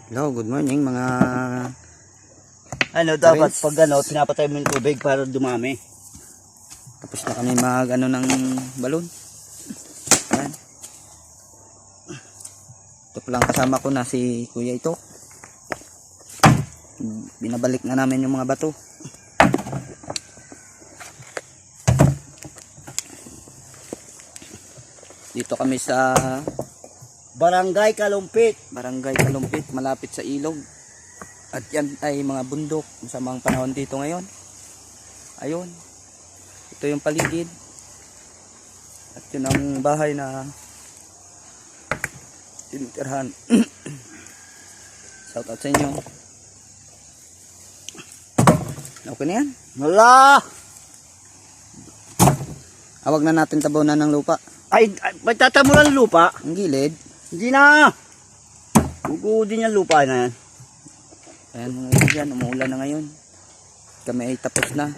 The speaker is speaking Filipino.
Hello, good morning mga Dapat Friends. pag pinapatay mo yung tubig para dumami. tapos na kami mag ng balon. Ayan. Ito palang kasama ko na si Kuya ito. Binabalik na namin yung mga bato. Dito kami sa Barangay Kalumpit. Barangay Kalumpit, malapit sa ilog. At yan ay mga bundok, masamang panahon dito ngayon. Ayun. Ito yung paligid. At yun ang bahay na tinitirhan. Shout out sa inyo. Okay na yan. Wala! Awag na natin tabunan ng lupa. Ay, magtatamulan ng lupa. Ang gilid. Hindi na. Uguudin yung lupa na yan. Ayan mga kaibigan, umuulan na ngayon. Kami ay tapos na.